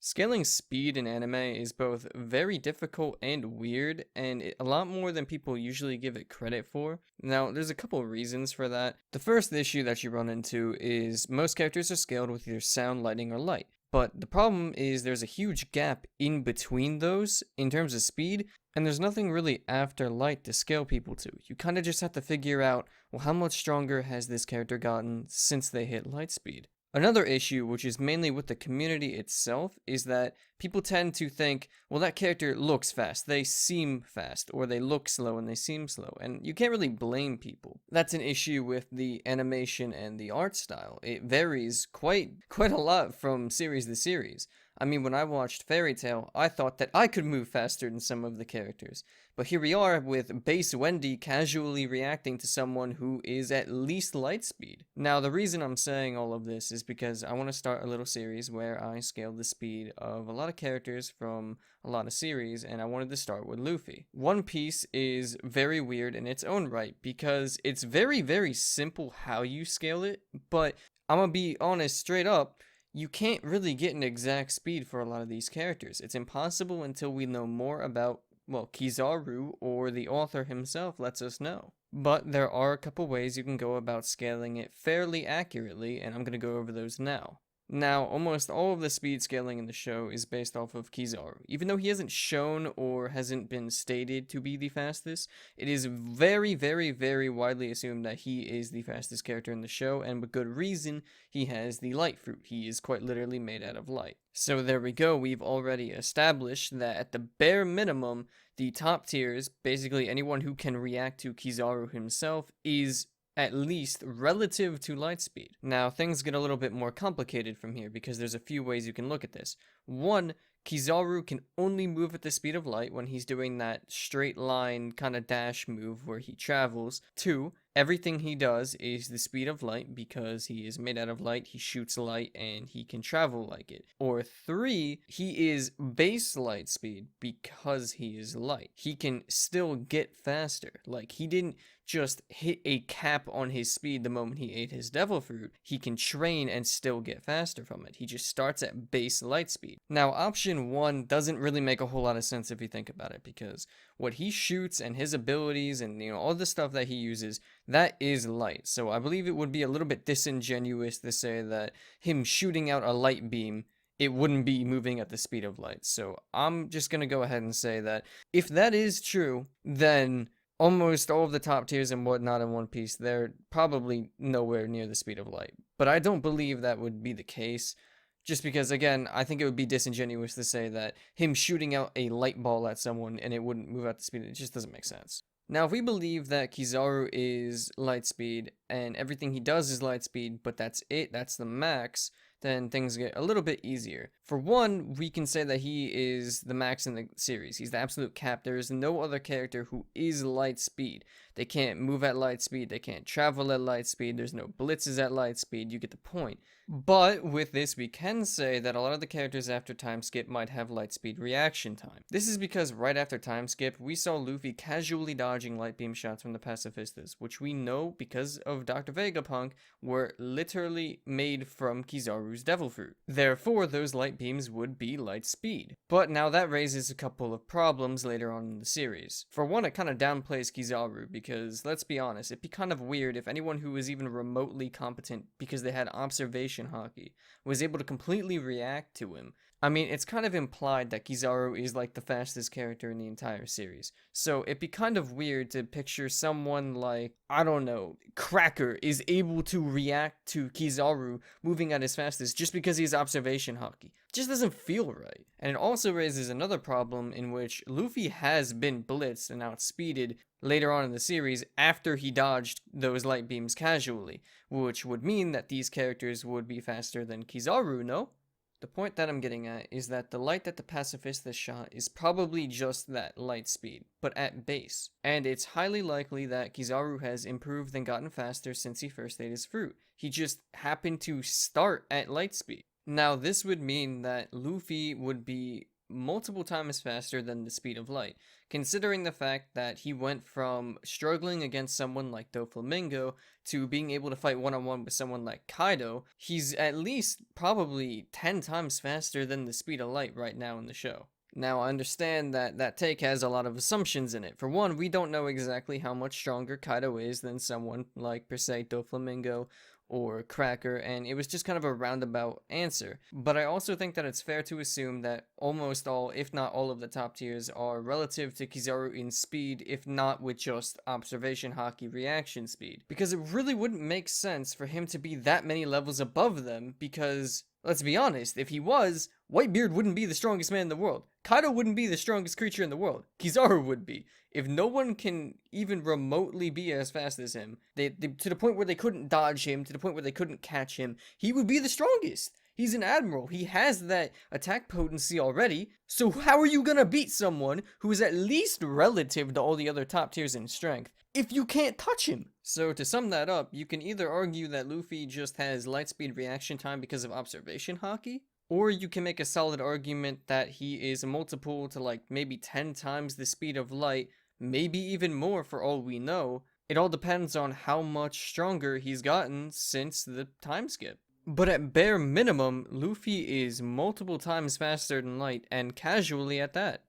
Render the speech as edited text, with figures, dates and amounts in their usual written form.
Scaling speed in anime is both very difficult and weird, and a lot more than people usually give it credit for. Now, there's a couple of reasons for that. The first issue that you run into is most characters are scaled with either sound, lighting, or light. But the problem is there's a huge gap in between those in terms of speed, and there's nothing really after light to scale people to. You kind of just have to figure out, well, how much stronger has this character gotten since they hit light speed? Another issue, which is mainly with the community itself, is that people tend to think, well, that character looks fast, they seem fast, or they look slow and they seem slow, and you can't really blame people. That's an issue with the animation and the art style. It varies quite a lot from series to series. I mean, when I watched Fairy Tail, I thought that I could move faster than some of the characters. But here we are with base Wendy casually reacting to someone who is at least light speed. Now, the reason I'm saying all of this is because I want to start a little series where I scale the speed of a lot of characters from a lot of series, and I wanted to start with Luffy. One Piece is very weird in its own right because it's very simple how you scale it, but I'm gonna be honest straight up, you can't really get an exact speed for a lot of these characters. It's impossible until we know more about, well, Kizaru or the author himself lets us know. But there are a couple ways you can go about scaling it fairly accurately, and I'm going to go over those now. Now, almost all of the speed scaling in the show is based off of Kizaru. Even though he hasn't shown or hasn't been stated to be the fastest, it is very widely assumed that he is the fastest character in the show, and with good reason. He has the light fruit. He is quite literally made out of light. So there we go, we've already established that at the bare minimum, the top tiers, basically anyone who can react to Kizaru himself, is at least relative to light speed. Now, things get a little bit more complicated from here because there's a few ways you can look at this. One, Kizaru can only move at the speed of light when he's doing that straight line kind of dash move where he travels. Two, everything he does is the speed of light because he is made out of light, he shoots light, and he can travel like it. Or three, he is base light speed because he is light. He can still get faster. Like, he didn't just hit a cap on his speed the moment he ate his devil fruit. He can train and still get faster from it. He just starts at base light speed. Now, option one doesn't really make a whole lot of sense if you think about it, because what he shoots and his abilities and, all the stuff that he uses, that is light. So I believe it would be a little bit disingenuous to say that him shooting out a light beam, it wouldn't be moving at the speed of light. So I'm just going to go ahead and say that if that is true, then almost all of the top tiers and whatnot in One Piece, they're probably nowhere near the speed of light. But I don't believe that would be the case, just because, again, I think it would be disingenuous to say that him shooting out a light ball at someone and it wouldn't move at the speed, it just doesn't make sense. Now, if we believe that Kizaru is light speed and everything he does is light speed, but that's it, that's the max, then things get a little bit easier. For one, we can say that he is the max in the series. He's the absolute cap. There is no other character who is light speed. They can't move at light speed. They can't travel at light speed. There's no blitzes at light speed. You get the point. But with this, we can say that a lot of the characters after time skip might have light speed reaction time. This is because right after time skip, we saw Luffy casually dodging light beam shots from the pacifistas, which we know because of Dr. Vegapunk were literally made from Kizaru's devil fruit. Therefore, those light beams would be light speed. But now that raises a couple of problems later on in the series. For one, it kind of downplays Kizaru because, let's be honest, it'd be kind of weird if anyone who was even remotely competent because they had observation hockey was able to completely react to him. I mean, it's kind of implied that Kizaru is like the fastest character in the entire series. So it'd be kind of weird to picture someone like, I don't know, Cracker is able to react to Kizaru moving at his fastest just because he's observation hockey. It just doesn't feel right. And it also raises another problem in which Luffy has been blitzed and outspeeded later on in the series after he dodged those light beams casually, which would mean that these characters would be faster than Kizaru, no? The point that I'm getting at is that the light that the pacifist shot is probably just that light speed, but at base. And it's highly likely that Kizaru has improved and gotten faster since he first ate his fruit. He just happened to start at light speed. Now, this would mean that Luffy would be multiple times faster than the speed of light, considering the fact that he went from struggling against someone like Doflamingo to being able to fight one-on-one with someone like Kaido. He's at least probably 10 times faster than the speed of light right now in the show. Now, I understand that that take has a lot of assumptions in it. For one, we don't know exactly how much stronger Kaido is than someone like, per se, Doflamingo or Cracker, and it was just kind of a roundabout answer. But I also think that it's fair to assume that almost all, if not all of the top tiers are relative to Kizaru in speed, if not with just observation haki reaction speed. Because it really wouldn't make sense for him to be that many levels above them, because, let's be honest, if he was, Whitebeard wouldn't be the strongest man in the world. Kaido wouldn't be the strongest creature in the world. Kizaru would be. If no one can even remotely be as fast as him, to the point where they couldn't dodge him, to the point where they couldn't catch him, he would be the strongest. He's an admiral. He has that attack potency already. So how are you gonna beat someone who is at least relative to all the other top tiers in strength if you can't touch him? So to sum that up, you can either argue that Luffy just has lightspeed reaction time because of observation haki, or you can make a solid argument that he is a multiple to like maybe 10 times the speed of light, maybe even more for all we know. It all depends on how much stronger he's gotten since the time skip. But at bare minimum, Luffy is multiple times faster than light, and casually at that.